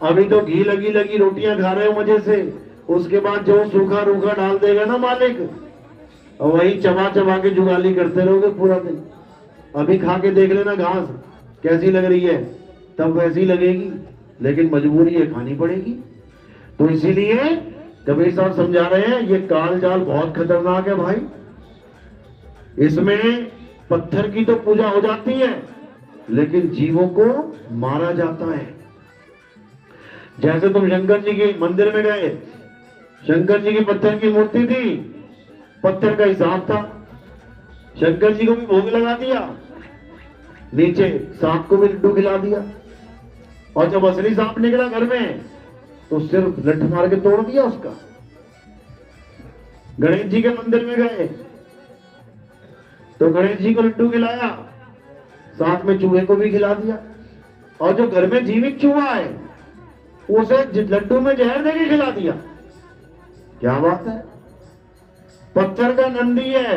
अभी तो घी लगी लगी रोटियां खा रहे हो मजे से, उसके बाद जो सूखा रूखा डाल देगा ना मालिक, और वही चबा चबा के जुगाली करते रहोगे पूरा दिन। अभी खा के देख लेना घास कैसी लग रही है, तब वैसी लगेगी, लेकिन मजबूरी है, खानी पड़ेगी। तो इसीलिए कबीर साहब समझा रहे हैं ये काल जाल बहुत खतरनाक है भाई। इसमें पत्थर की तो पूजा हो जाती है, लेकिन जीवों को मारा जाता है। जैसे तुम शंकर जी के मंदिर में गए, शंकर जी की पत्थर की मूर्ति थी, पत्थर का हिसाब था, शंकर जी को भी भोग लगा दिया, नीचे सांप को भी लड्डू खिला दिया, और जब असली सांप निकला घर में तो सिर्फ लठ मार के तोड़ दिया उसका। गणेश जी के मंदिर में गए तो गणेश जी को लड्डू खिलाया, साथ में चूहे को भी खिला दिया, और जो घर में जीवित चूहा है उसे लड्डू में जहर देके खिला दिया। क्या बात है। पत्थर का नंदी है,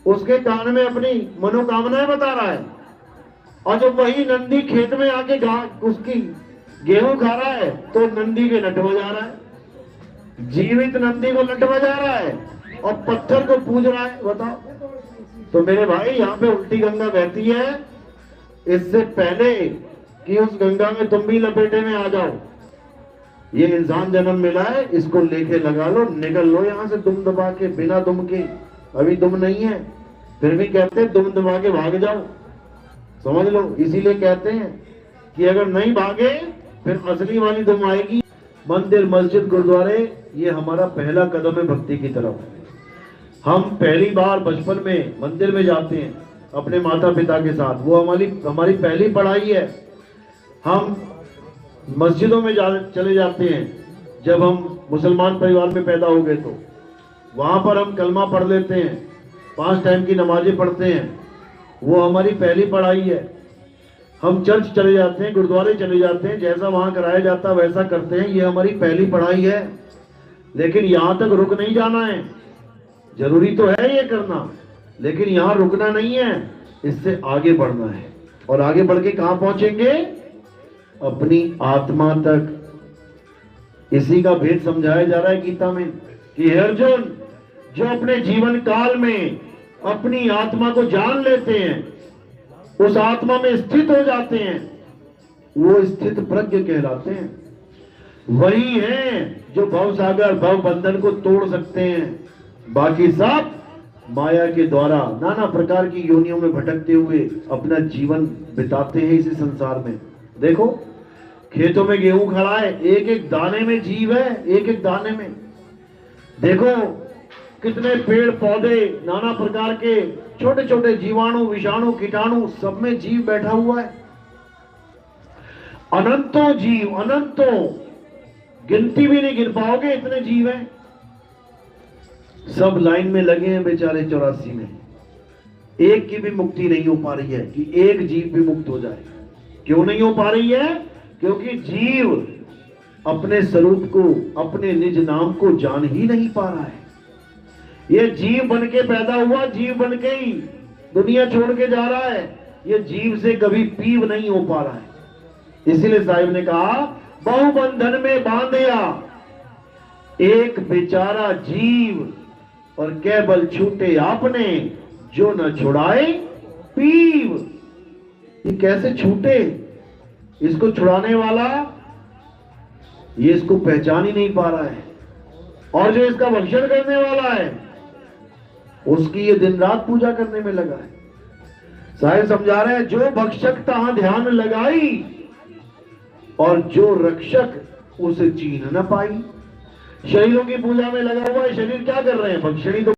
उसके कान में अपनी मनोकामनाएं बता रहा है, और जब वही नंदी खेत में आके उसकी गेहूं खा रहा है तो नंदी के लट बजा रहा है, जीवित नंदी को लट बजा रहा है और पत्थर को पूज रहा है। बताओ। तो मेरे भाई यहाँ पे उल्टी गंगा बहती है, इससे पहले कि उस गंगा में तुम भी लपेटे में आ जाओ, ये इंसान जन्म मिला है, इसको लेके लगा लो, निकल लो यहाँ से दुम दबा के, बिना दुम के। अभी दुम नहीं है, फिर भी कहते हैं दुम दबा के भाग जाओ, समझ लो। इसीलिए कहते हैं कि अगर नहीं भागे फिर असली वाली दुम आएगी। मंदिर, मस्जिद, गुरुद्वारे, ये हमारा पहला कदम है भक्ति की तरफ। हम पहली बार बचपन में मंदिर में जाते हैं अपने माता पिता के साथ, वो हमारी पहली पढ़ाई है। हम मस्जिदों में चले जाते हैं जब हम मुसलमान परिवार में पैदा हो गए, तो वहां पर हम कलमा पढ़ लेते हैं, 5 टाइम की नमाजें पढ़ते हैं, वो हमारी पहली पढ़ाई है। हम चर्च चले जाते हैं, गुरुद्वारे चले जाते हैं, जैसा वहां कराया जाता है वैसा करते हैं, ये हमारी पहली पढ़ाई है। लेकिन यहां तक रुक नहीं जाना है, जरूरी तो है ये करना, लेकिन यहां रुकना नहीं है, इससे आगे बढ़ना है। और आगे बढ़ के कहां पहुंचेंगे? अपनी आत्मा तक। इसी का भेद समझाया जा रहा है गीता में कि अर्जुन, जो अपने जीवन काल में अपनी आत्मा को जान लेते हैं, उस आत्मा में स्थित हो जाते हैं, वो स्थित प्रज्ञ कहलाते हैं। वही हैं जो भव सागर, भव बंधन को तोड़ सकते हैं। बाकी सब माया के द्वारा नाना प्रकार की योनियों में भटकते हुए अपना जीवन बिताते हैं इसी संसार में। देखो, खेतों में गेहूं खड़ा है, एक एक दाने में जीव है, एक एक दाने में। देखो कितने पेड़ पौधे, नाना प्रकार के छोटे छोटे जीवाणु, विषाणु, कीटाणु, सब में जीव बैठा हुआ है। अनंतों जीव, अनंतों, गिनती भी नहीं गिन पाओगे, इतने जीव हैं। सब लाइन में लगे हैं बेचारे 84 में। एक की भी मुक्ति नहीं हो पा रही है कि एक जीव भी मुक्त हो जाए। क्यों नहीं हो पा रही है? क्योंकि जीव अपने स्वरूप को, अपने निज नाम को जान ही नहीं पा रहा है। ये जीव बन के पैदा हुआ, जीव बन के ही दुनिया छोड़ के जा रहा है, ये जीव से कभी पीव नहीं हो पा रहा है। इसीलिए साहिब ने कहा, बहुबंधन में बांधिया एक बेचारा जीव, और केवल छूटे आपने जो न छुड़ाए पीव। ये कैसे छूटे? इसको छुड़ाने वाला ये इसको पहचान ही नहीं पा रहा है, और जो इसका भक्षण करने वाला है उसकी ये दिन रात पूजा करने में लगा है। साहिब समझा रहे हैं, जो भक्षक तहां ध्यान लगाई, और जो रक्षक उसे चीन न पाई। शरीरों की पूजा में लगा हुआ है, शरीर क्या कर रहे हैं? भक्षणी तो